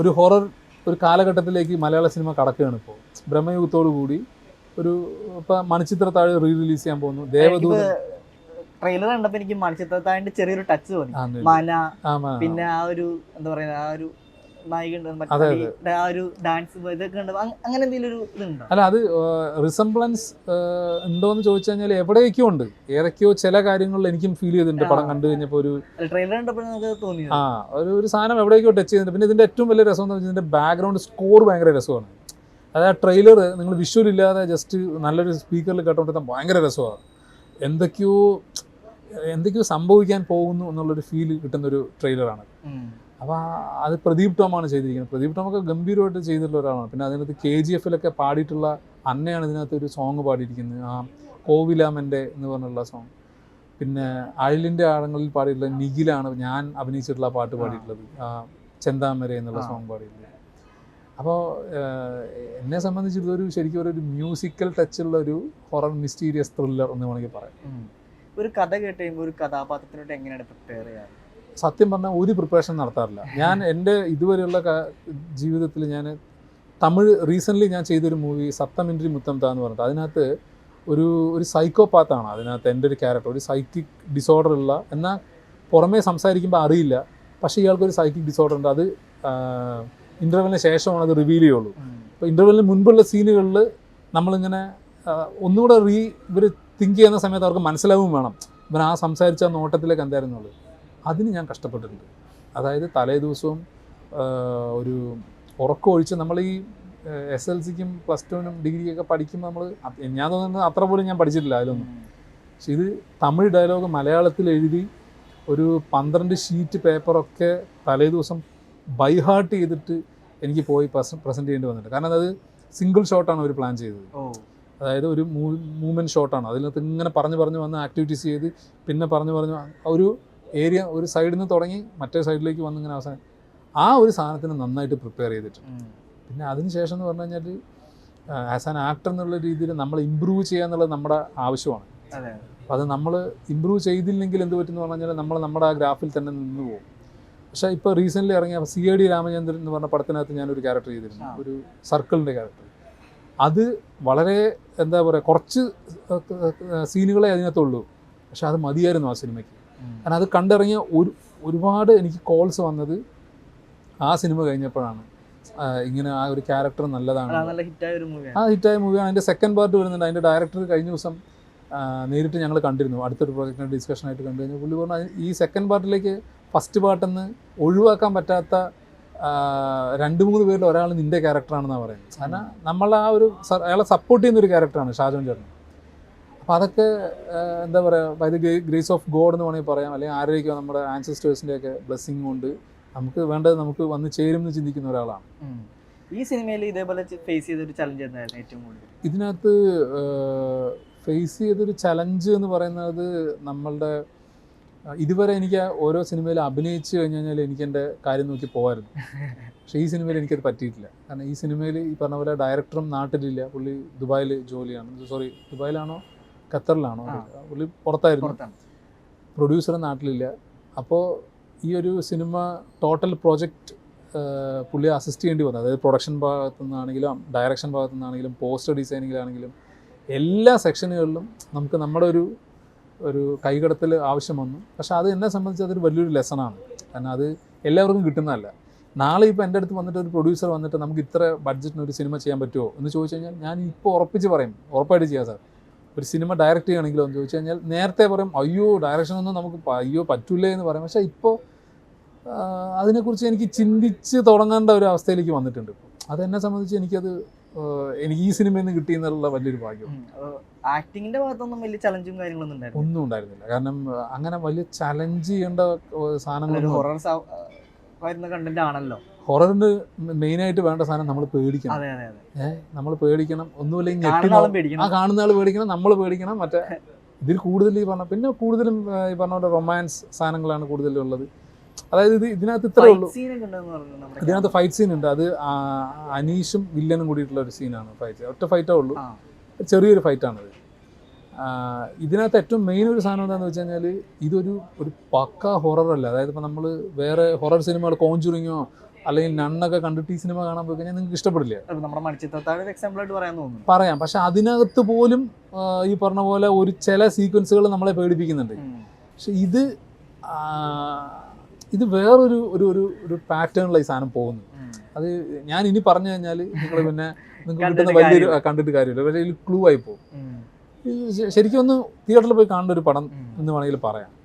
ഒരു ഹൊറർ ഒരു കാലഘട്ടത്തിലേക്ക് മലയാള സിനിമ കടക്കുകയാണ് ഇപ്പോൾ. ബ്രഹ്മയുഗത്തോടു കൂടി ഒരു ഇപ്പം മണിച്ചിത്രത്താഴ് റിലീസ് ചെയ്യാൻ പോകുന്നു. ദേവദൂതൻ ട്രെയിലർ കണ്ടപ്പോൾ എനിക്ക് മണിച്ചിത്രത്താഴിന്റെ ചെറിയൊരു ടച്ച് തോന്നി. മല, പിന്നെ ആ ഒരു എന്താ പറയുക, ആ ഒരു നായിക, ആ ഒരു ഡാൻസ് ഇതൊക്കെ ഉണ്ട്. അങ്ങനെ എന്തെങ്കിലും ഒരു ഇതുണ്ടോ? അല്ല, അത് റിസംബ്ലൻസ് ഉണ്ടോ എന്ന് ചോദിച്ചു കഴിഞ്ഞാൽ എവിടെയൊക്കെയോ ഉണ്ട്. ഏതൊക്കെയോ ചില കാര്യങ്ങളിൽ എനിക്കും ഫീൽ ചെയ്തിട്ടുണ്ട് പടം കണ്ടു കഴിഞ്ഞപ്പോൾ. ഒരു ട്രെയിലർ കണ്ടപ്പോൾ നമുക്ക് തോന്നി ഒരു സാധനം എവിടെയൊക്കെയോ ടച്ച് ചെയ്തിട്ടുണ്ട്. പിന്നെ ഇതിന്റെ ഏറ്റവും വലിയ രസം എന്ന് വെച്ചാൽ ഇതിന്റെ ബാക്ക്ഗ്രൗണ്ട് സ്കോർ ഭയങ്കര രസമാണ്. അതായത് ആ ട്രെയിലർ നിങ്ങൾ വിഷ്വൽ ഇല്ലാതെ ജസ്റ്റ് നല്ലൊരു സ്പീക്കറിൽ കേട്ടോണ്ടിരുന്നാൽ ഭയങ്കര രസമാണ്. എന്തൊക്കെയോ സംഭവിക്കാൻ പോകുന്നു എന്നുള്ളൊരു ഫീൽ കിട്ടുന്നൊരു ട്രെയിലറാണ്. അപ്പോൾ അത് പ്രദീപ് ടോമാണ് ചെയ്തിരിക്കുന്നത്. പ്രദീപ് ടോമൊക്കെ ഗംഭീരമായിട്ട് ചെയ്തിട്ടുള്ള ഒരാളാണ്. പിന്നെ അതിനകത്ത് KGF-ലൊക്കെ പാടിയിട്ടുള്ള അന്നയാണ് ഇതിനകത്ത് ഒരു സോങ് പാടിയിരിക്കുന്നത്, ആ കോവിലാമൻ്റെ എന്ന് പറഞ്ഞുള്ള സോങ്. പിന്നെ അയലിൻ്റെ ആഴങ്ങളിൽ പാടിയിട്ടുള്ള നിഖിലാണ് ഞാൻ അഭിനയിച്ചിട്ടുള്ള പാട്ട് പാടിയിട്ടുള്ളത്, ചെന്താമര എന്നുള്ള സോങ് പാടിയിട്ടുള്ളത്. അപ്പോൾ എന്നെ സംബന്ധിച്ച് ഇതൊരു ശരിക്കും ഒരു മ്യൂസിക്കൽ ടച്ചുള്ള ഒരു ഹൊറർ മിസ്റ്റീരിയസ് ത്രില്ലർ എന്ന് വേണമെങ്കിൽ പറയാം. ഒരു കഥ കേട്ട് കഴിയുമ്പോൾ ഒരു കഥാപാത്രത്തിനോട്ട് എങ്ങനെയാണ് പ്രിപ്പയർ ചെയ്യാറ്? സത്യം പറഞ്ഞാൽ ഒരു പ്രിപ്പറേഷൻ നടത്താറില്ല ഞാൻ. എൻ്റെ ഇതുവരെയുള്ള ജീവിതത്തിൽ ഞാൻ റീസെൻ്റ്ലി ഞാൻ ചെയ്തൊരു മൂവി സപ്തമിൻട്രി മുത്തം താ എന്ന് പറഞ്ഞിട്ട്, അതിനകത്ത് ഒരു സൈക്കോപാത്താണ് അതിനകത്ത് എൻ്റെ ഒരു ക്യാരക്ടർ. ഒരു സൈക്കിക് ഡിസോർഡർ ഉള്ള, എന്നാൽ പുറമേ സംസാരിക്കുമ്പോൾ അറിയില്ല, പക്ഷേ ഇയാൾക്കൊരു സൈക്കിക് ഡിസോർഡർ ഉണ്ട്. അത് ഇൻ്റർവെല്ലിന് ശേഷമാണ് അത് റിവീൽ ചെയ്യുള്ളൂ. അപ്പോൾ ഇൻ്റർവെല്ലിന് മുൻപുള്ള സീനുകളിൽ നമ്മളിങ്ങനെ ഒന്നുകൂടെ ഇവർ തിങ്ക് ചെയ്യുന്ന സമയത്ത് അവർക്ക് മനസ്സിലാവും വേണം ഇവൻ ആ സംസാരിച്ച നോട്ടത്തിലേക്ക് എന്തായിരുന്നുള്ളൂ. അതിന് ഞാൻ കഷ്ടപ്പെട്ടിട്ടുണ്ട്. അതായത് തലേ ദിവസവും ഒരു ഉറക്കം ഒഴിച്ച് നമ്മൾ ഈ SLC-ക്കും +2-നും ഡിഗ്രിക്കൊക്കെ പഠിക്കുമ്പോൾ ഞാൻ തോന്നുന്നത് അത്ര പോലും ഞാൻ പഠിച്ചിട്ടില്ല അതിലൊന്നും. പക്ഷെ ഇത് തമിഴ് ഡയലോഗ് മലയാളത്തിൽ എഴുതി ഒരു 12 ഷീറ്റ് പേപ്പറൊക്കെ തലേ ദിവസം ബൈഹാർട്ട് ചെയ്തിട്ട് എനിക്ക് പോയി പ്രസൻറ്റ് ചെയ്യേണ്ടി വന്നിട്ടുണ്ട്. കാരണം അത് സിംഗിൾ ഷോട്ടാണ് അവർ പ്ലാൻ ചെയ്തത്. അതായത് ഒരു മൂവ്മെൻറ്റ് ഷോട്ടാണ്. അതിനകത്ത് ഇങ്ങനെ പറഞ്ഞു വന്ന് ആക്ടിവിറ്റീസ് ചെയ്ത് പിന്നെ പറഞ്ഞു ഒരു ഏരിയ ഒരു സൈഡിൽ നിന്ന് തുടങ്ങി മറ്റേ സൈഡിലേക്ക് വന്ന് ഇങ്ങനെ അവസാനം ആ ഒരു സാധനത്തിന് നന്നായിട്ട് പ്രിപ്പയർ ചെയ്തിട്ടുണ്ട്. പിന്നെ അതിനുശേഷം എന്ന് പറഞ്ഞു കഴിഞ്ഞാൽ ആസ് ആൻ ആക്ടർ എന്നുള്ള രീതിയിൽ നമ്മൾ ഇമ്പ്രൂവ് ചെയ്യുക എന്നുള്ളത് നമ്മുടെ ആവശ്യമാണ്. അപ്പോൾ അത് നമ്മൾ ഇമ്പ്രൂവ് ചെയ്തില്ലെങ്കിൽ എന്ത് പറ്റുമെന്ന് പറഞ്ഞു കഴിഞ്ഞാൽ നമ്മൾ നമ്മുടെ ആ ഗ്രാഫിൽ തന്നെ നിന്ന് പോകും. പക്ഷേ ഇപ്പോൾ റീസെൻ്റ്ലി ഇറങ്ങിയ CID രാമചന്ദ്രൻ എന്ന് പറഞ്ഞ പടത്തിനകത്ത് ഞാനൊരു ക്യാരക്ടർ ചെയ്തിരുന്നു, ഒരു സർക്കിളിൻ്റെ ക്യാരക്ടർ. അത് വളരെ എന്താ പറയുക, കുറച്ച് സീനുകളെ അതിനകത്തുള്ളൂ, പക്ഷെ അത് മതിയായിരുന്നു ആ സിനിമയ്ക്ക്. കാരണം അത് കണ്ടിറങ്ങിയ ഒരുപാട് എനിക്ക് കോൾസ് വന്നത് ആ സിനിമ കഴിഞ്ഞപ്പോഴാണ്. ഇങ്ങനെ ആ ഒരു ക്യാരക്ടർ നല്ലതാണ്, ഹിറ്റായ മൂവിയാണ്. അതിൻ്റെ സെക്കൻഡ് പാർട്ട് വരുന്നുണ്ട്. അതിൻ്റെ ഡയറക്ടർ കഴിഞ്ഞ ദിവസം നേരിട്ട് ഞങ്ങൾ കണ്ടിരുന്നു, അടുത്തൊരു പ്രോജക്റ്റിൻ്റെ ഡിസ്കഷനായിട്ട് കണ്ടു കഴിഞ്ഞാൽ പുള്ളി പറഞ്ഞു ഈ സെക്കൻഡ് പാർട്ടിലേക്ക് ഫസ്റ്റ് പാർട്ടെന്ന് ഒഴിവാക്കാൻ പറ്റാത്ത 2-3 പേരിൽ ഒരാൾ നിൻ്റെ ക്യാരക്ടറാണെന്നാണ് പറയുന്നത്. കാരണം നമ്മൾ ആ ഒരു അയാളെ സപ്പോർട്ട് ചെയ്യുന്നൊരു ക്യാരക്ടറാണ് ഷാജോൺ ചേട്ടൻ. അപ്പോൾ അതൊക്കെ എന്താ പറയുക, by the grace of God എന്ന് വേണമെങ്കിൽ പറയാം, അല്ലെങ്കിൽ ആരെയൊക്കെ നമ്മുടെ ആൻസസ്റ്റേഴ്സിൻ്റെയൊക്കെ ബ്ലെസ്സിങ് കൊണ്ട് നമുക്ക് വേണ്ടത് നമുക്ക് വന്ന് ചേരും എന്ന് ചിന്തിക്കുന്ന ഒരാളാണ്. ഈ സിനിമയിൽ ഇതേപോലെ ഫേസ് ചെയ്തൊരു ചലഞ്ച് എന്തായിരുന്നു ഏറ്റവും കൂടുതൽ? ഇതിനകത്ത് ഫേസ് ചെയ്തൊരു ചലഞ്ച് എന്ന് പറയുന്നത്, നമ്മളുടെ ഇതുവരെ എനിക്ക് ഓരോ സിനിമയിൽ അഭിനയിച്ച് കഴിഞ്ഞ് കഴിഞ്ഞാൽ എനിക്ക് എൻ്റെ കാര്യം നോക്കി പോകാമായിരുന്നു. പക്ഷേ ഈ സിനിമയിൽ എനിക്കത് പറ്റിയിട്ടില്ല. കാരണം ഈ സിനിമയിൽ ഈ പറഞ്ഞ പോലെ ഡയറക്ടറും നാട്ടിലില്ല, പുള്ളി ദുബായിൽ ജോലിയാണ്. ദുബായിലാണോ ഖത്തറിലാണോ, പുള്ളി പുറത്തായിരുന്നു. പ്രൊഡ്യൂസറും നാട്ടിലില്ല. അപ്പോൾ ഈ ഒരു സിനിമ ടോട്ടൽ പ്രോജക്റ്റ് പുള്ളിയെ അസിസ്റ്റ് ചെയ്യേണ്ടി വന്നു. അതായത് പ്രൊഡക്ഷൻ ഭാഗത്തു നിന്നാണെങ്കിലും ഡയറക്ഷൻ ഭാഗത്തു നിന്നാണെങ്കിലും പോസ്റ്റർ ഡിസൈനിങ്ങിലാണെങ്കിലും എല്ലാ സെക്ഷനുകളിലും നമുക്ക് നമ്മുടെ ഒരു കൈകടത്തൽ ആവശ്യം വന്നു. പക്ഷേ അത് എന്നെ സംബന്ധിച്ച് അതൊരു വലിയൊരു ലെസണാണ്. കാരണം അത് എല്ലാവർക്കും കിട്ടുന്നതല്ല. നാളെ ഇപ്പോൾ എൻ്റെ അടുത്ത് വന്നിട്ട് ഒരു പ്രൊഡ്യൂസർ വന്നിട്ട് നമുക്ക് ഇത്ര ബഡ്ജറ്റിന് ഒരു സിനിമ ചെയ്യാൻ പറ്റുമോ എന്ന് ചോദിച്ചു കഴിഞ്ഞാൽ ഞാൻ ഇപ്പോൾ ഉറപ്പിച്ച് പറയും, ഉറപ്പായിട്ട് ചെയ്യാം സാർ. ഒരു സിനിമ ഡയറക്റ്റ് ചെയ്യണമെങ്കിലോ എന്ന് ചോദിച്ചു കഴിഞ്ഞാൽ നേരത്തെ പറയും അയ്യോ ഡയറക്ഷനൊന്നും നമുക്ക് പറ്റൂലേ എന്ന് പറയും. പക്ഷേ ഇപ്പോൾ അതിനെക്കുറിച്ച് എനിക്ക് ചിന്തിച്ച് തുടങ്ങേണ്ട ഒരു അവസ്ഥയിലേക്ക് വന്നിട്ടുണ്ട്. അതെന്നെ സംബന്ധിച്ച് എനിക്ക് ഈ സിനിമയിൽ നിന്ന് കിട്ടിയെന്നുള്ള വലിയൊരു ഭാഗ്യം. ആക്ടിങ്ങിന്റെ ഭാഗത്തൊന്നും വലിയ ചലഞ്ചും കാര്യങ്ങളൊന്നും ഒന്നും ഉണ്ടായിരുന്നില്ല. കാരണം അങ്ങനെ വലിയ ചലഞ്ച് ചെയ്യേണ്ട സാധനങ്ങൾ കണ്ടന്റ് ആണല്ലോ. ഹൊററിന് മെയിനായിട്ട് വേണ്ട സാധനം നമ്മൾ പേടിക്കണം. നമ്മൾ പേടിക്കണം, ഒന്നുമില്ലെങ്കിൽ കാണുന്ന ആൾ പേടിക്കണം, നമ്മൾ പേടിക്കണം. മറ്റേ ഇതിൽ കൂടുതൽ പിന്നെ കൂടുതലും ഈ പറഞ്ഞ പോലെ റൊമാൻസ് സാധനങ്ങളാണ് കൂടുതലുള്ളത്. അതായത് ഇതിനകത്ത് ഇത്രേ ഉള്ളൂ. ഇതിനകത്ത് ഫൈറ്റ് സീൻ ഉണ്ട്. അത് അനീഷും വില്ലനും കൂടിയിട്ടുള്ള ഒരു സീനാണ്. ഒറ്റ ഫൈറ്റേ ഉള്ളൂ, ചെറിയൊരു ഫൈറ്റാണത്. ഇതിനകത്ത് ഏറ്റവും മെയിൻ ഒരു സാധനം എന്താണെന്ന് വെച്ച് കഴിഞ്ഞാൽ ഇതൊരു പക്ക ഹൊറർ അല്ല. അതായത് ഇപ്പോൾ നമ്മൾ വേറെ ഹൊറർ സിനിമകൾ കോഞ്ചുറിങ്ങോ അല്ലെങ്കിൽ നണ്ണൊക്കെ കണ്ടിട്ട് ഈ സിനിമ കാണാൻ പോയി കഴിഞ്ഞാൽ നിങ്ങൾക്ക് ഇഷ്ടപ്പെടില്ല. നമ്മുടെ മണിച്ചിത്രത്താഴ് ഒരു എക്സാമ്പിൾ ആയിട്ട് പറയാൻ തോന്നുന്നു. പറയാം, പക്ഷെ അതിനകത്ത് പോലും ഈ പറഞ്ഞ പോലെ ഒരു ചില സീക്വൻസുകൾ നമ്മളെ പേടിപ്പിക്കുന്നുണ്ട്. പക്ഷെ ഇത് വേറൊരു ഒരു ഒരു പാറ്റേണിലായി സാധനം പോകുന്നു. അത് ഞാൻ ഇനി പറഞ്ഞു കഴിഞ്ഞാൽ നിങ്ങൾ പിന്നെ നിങ്ങൾക്ക് കിട്ടുന്ന വലിയൊരു കണ്ടിട്ട് കാര്യമില്ല, പക്ഷേ ഇതിൽ ക്ലൂ ആയി പോകും. ശരിക്കും ഒന്ന് തിയേറ്ററിൽ പോയി കാണേണ്ട ഒരു പടം എന്ന് വേണമെങ്കിൽ പറയാം.